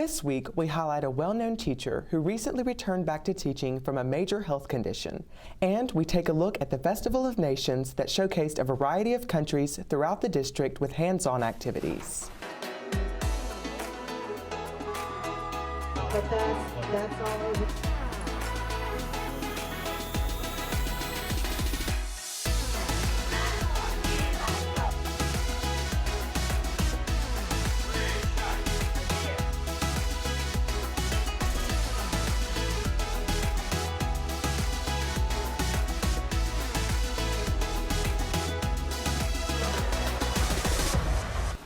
This week, we highlight a well-known teacher who recently returned back to teaching from a major health condition. And we take a look at the Festival of Nations that showcased a variety of countries throughout the district with hands-on activities. But that's all over.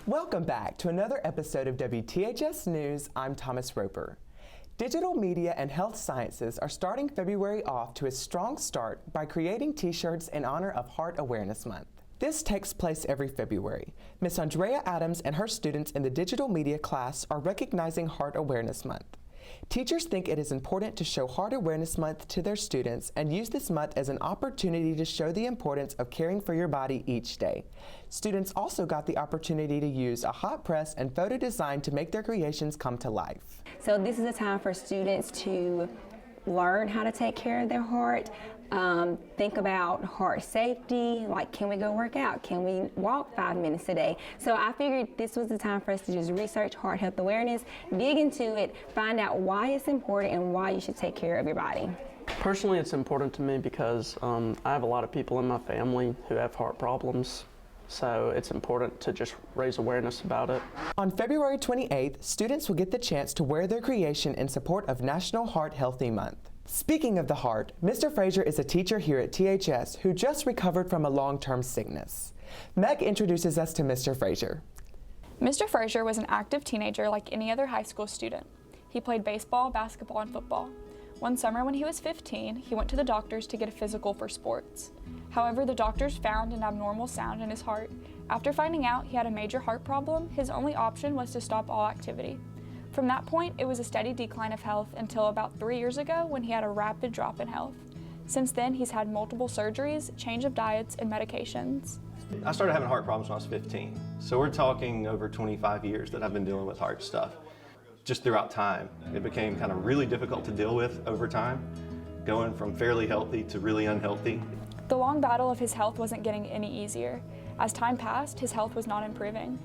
Welcome back to another episode of WTHS News. I'm Thomas Roper. Digital media and health sciences are starting February off to a strong start by creating t-shirts in honor of Heart Awareness Month. This takes place every February. Miss Andrea Adams and her students in the digital media class are recognizing Heart Awareness Month. Teachers think it is important to show Heart Awareness Month to their students and use this month as an opportunity to show the importance of caring for your body each day. Students also got the opportunity to use a hot press and photo design to make their creations come to life. So this is a time for students to learn how to take care of their heart, think about heart safety, like can we go work out, can we walk 5 minutes a day. So I figured this was the time for us to just research heart health awareness, dig into it, find out why it's important and why you should take care of your body. Personally, it's important to me because I have a lot of people in my family who have heart problems. So it's important to just raise awareness about it. On February 28th, students will get the chance to wear their creation in support of National Heart Healthy Month. Speaking of the heart, Mr. Frazier is a teacher here at THS who just recovered from a long-term sickness. Meg introduces us to Mr. Frazier. Mr. Frazier was an active teenager like any other high school student. He played baseball, basketball, and football. One summer when he was 15, he went to the doctors to get a physical for sports. However, the doctors found an abnormal sound in his heart. After finding out he had a major heart problem, his only option was to stop all activity. From that point, it was a steady decline of health until about 3 years ago when he had a rapid drop in health. Since then, he's had multiple surgeries, change of diets, and medications. I started having heart problems when I was 15. So we're talking over 25 years that I've been dealing with heart stuff. Just throughout time, it became kind of really difficult to deal with over time, going from fairly healthy to really unhealthy. The long battle of his health wasn't getting any easier. As time passed, his health was not improving.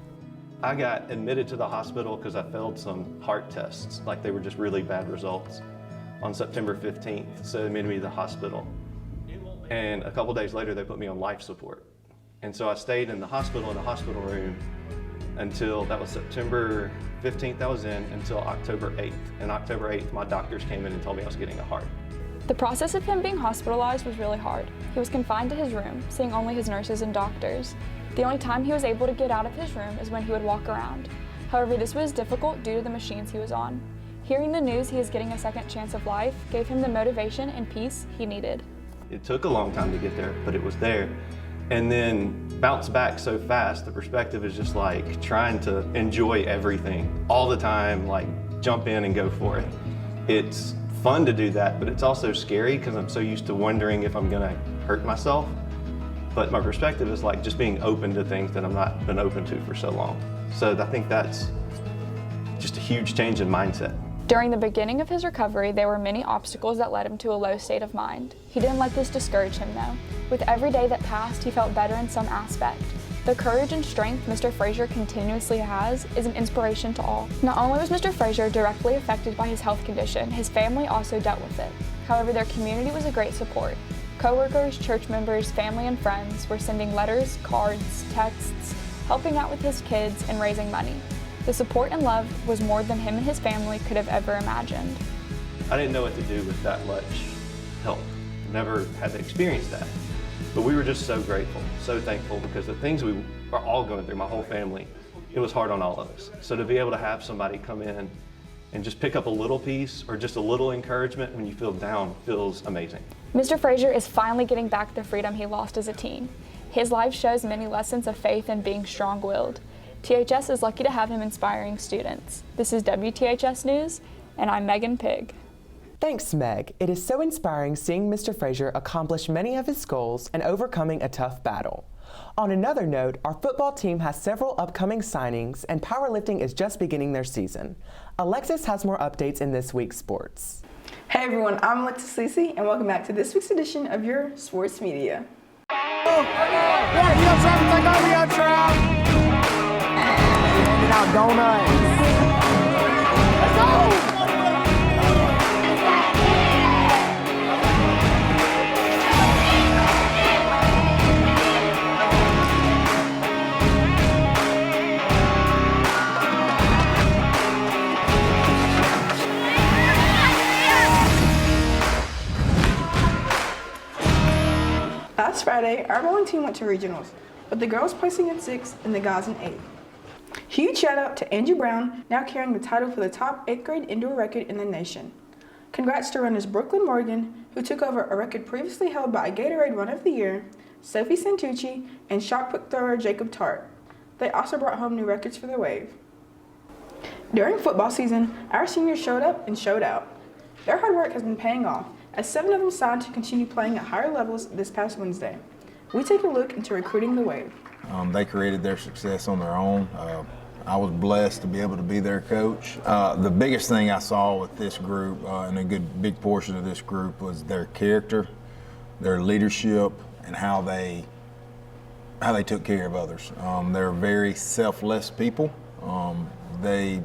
I got admitted to the hospital because I failed some heart tests, like they were just really bad results, on September 15th. So they admitted me to the hospital. And a couple days later, they put me on life support. And so I stayed in the hospital room until, that was September 15th I was in, until October 8th. And October 8th, my doctors came in and told me I was getting a heart. The process of him being hospitalized was really hard. He was confined to his room, seeing only his nurses and doctors. The only time he was able to get out of his room is when he would walk around. However, this was difficult due to the machines he was on. Hearing the news he is getting a second chance of life gave him the motivation and peace he needed. It took a long time to get there, but it was there. And then bounce back so fast, the perspective is just like trying to enjoy everything all the time, like jump in and go for it. It's fun to do that, but it's also scary because I'm so used to wondering if I'm gonna hurt myself. But my perspective is like just being open to things that I've not been open to for so long. So I think that's just a huge change in mindset. During the beginning of his recovery, there were many obstacles that led him to a low state of mind. He didn't let this discourage him though. With every day that passed, he felt better in some aspect. The courage and strength Mr. Frazier continuously has is an inspiration to all. Not only was Mr. Frazier directly affected by his health condition, his family also dealt with it. However, their community was a great support. Coworkers, church members, family, and friends were sending letters, cards, texts, helping out with his kids, and raising money. The support and love was more than him and his family could have ever imagined. I didn't know what to do with that much help. Never had to experience that. But we were just so grateful, so thankful, because the things we are all going through, my whole family, it was hard on all of us. So to be able to have somebody come in and just pick up a little piece or just a little encouragement when you feel down feels amazing. Mr. Frazier is finally getting back the freedom he lost as a teen. His life shows many lessons of faith and being strong-willed. THS is lucky to have him inspiring students. This is WTHS News, and I'm Megan Pigg. Thanks, Meg. It is so inspiring seeing Mr. Frazier accomplish many of his goals and overcoming a tough battle. On another note, our football team has several upcoming signings, and powerlifting is just beginning their season. Alexis has more updates in this week's sports. Hey everyone, I'm Alexis Lisi, and welcome back to this week's edition of your Sports Media. Handing out donuts. Let's go! Last Friday, our bowling team went to regionals, with the girls placing in 6th and the guys in 8th. Huge shout out to Andrew Brown, now carrying the title for the top 8th grade indoor record in the nation. Congrats to runners Brooklyn Morgan, who took over a record previously held by a Gatorade Run of the Year, Sophie Santucci, and shot put thrower Jacob Tart. They also brought home new records for the Wave. During football season, our seniors showed up and showed out. Their hard work has been paying off, as 7 of them signed to continue playing at higher levels this past Wednesday. We take a look into recruiting the Wave. They created their success on their own. I was blessed to be able to be their coach. The biggest thing I saw with this group, and a big portion of this group, was their character, their leadership, and how they took care of others. They're very selfless people. They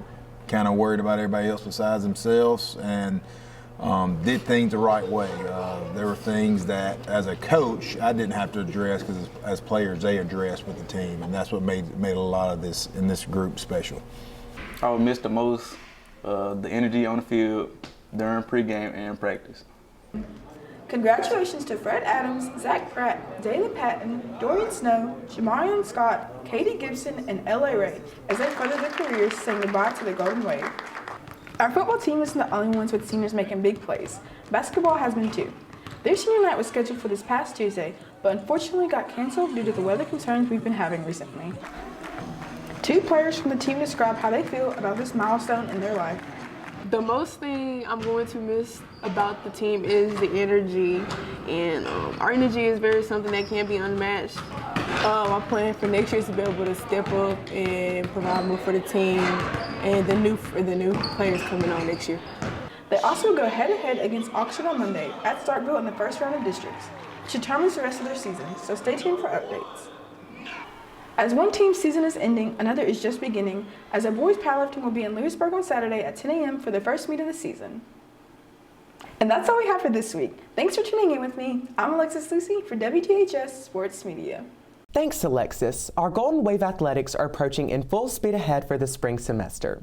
kind of worried about everybody else besides themselves, and did things the right way. There were things that, as a coach, I didn't have to address because as players, they addressed with the team, and that's what made a lot of this in this group special. I would miss the most the energy on the field during pregame and practice. Congratulations to Fred Adams, Zach Pratt, Dana Patton, Dorian Snow, Jamarion Scott, Katie Gibson, and L.A. Ray as they further their careers, saying goodbye to the Golden Wave. Our football team isn't the only ones with seniors making big plays. Basketball has been too. Their senior night was scheduled for this past Tuesday, but unfortunately got canceled due to the weather concerns we've been having recently. 2 players from the team describe how they feel about this milestone in their life. The most thing I'm going to miss about the team is the energy, and our energy is very something that can't be unmatched. My plan for next year is to be able to step up and provide more for the team and the new players coming on next year. They also go head-to-head against Oxford on Monday at Starkville in the first round of districts, which determines the rest of their season, so stay tuned for updates. As one team's season is ending, another is just beginning, as our boys powerlifting will be in Lewisburg on Saturday at 10 a.m. for their first meet of the season. And that's all we have for this week. Thanks for tuning in with me. I'm Alexis Lucy for WTHS Sports Media. Thanks, Alexis. Our Golden Wave Athletics are approaching in full speed ahead for the spring semester.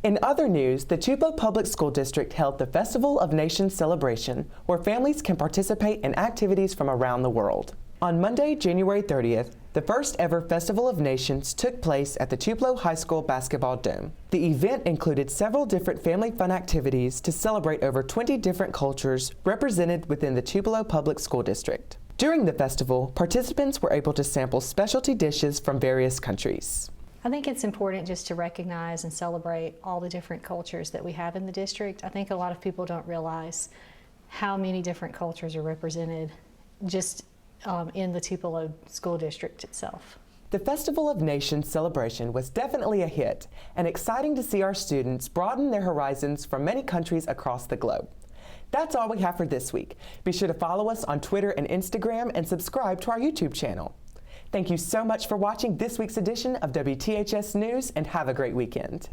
In other news, the Tupelo Public School District held the Festival of Nations celebration, where families can participate in activities from around the world. On Monday, January 30th, the first ever Festival of Nations took place at the Tupelo High School Basketball Dome. The event included several different family fun activities to celebrate over 20 different cultures represented within the Tupelo Public School District. During the festival, participants were able to sample specialty dishes from various countries. I think it's important just to recognize and celebrate all the different cultures that we have in the district. I think a lot of people don't realize how many different cultures are represented just in the Tupelo School District itself. The Festival of Nations celebration was definitely a hit, and exciting to see our students broaden their horizons from many countries across the globe. That's all we have for this week. Be sure to follow us on Twitter and Instagram and subscribe to our YouTube channel. Thank you so much for watching this week's edition of WTHS News, and have a great weekend.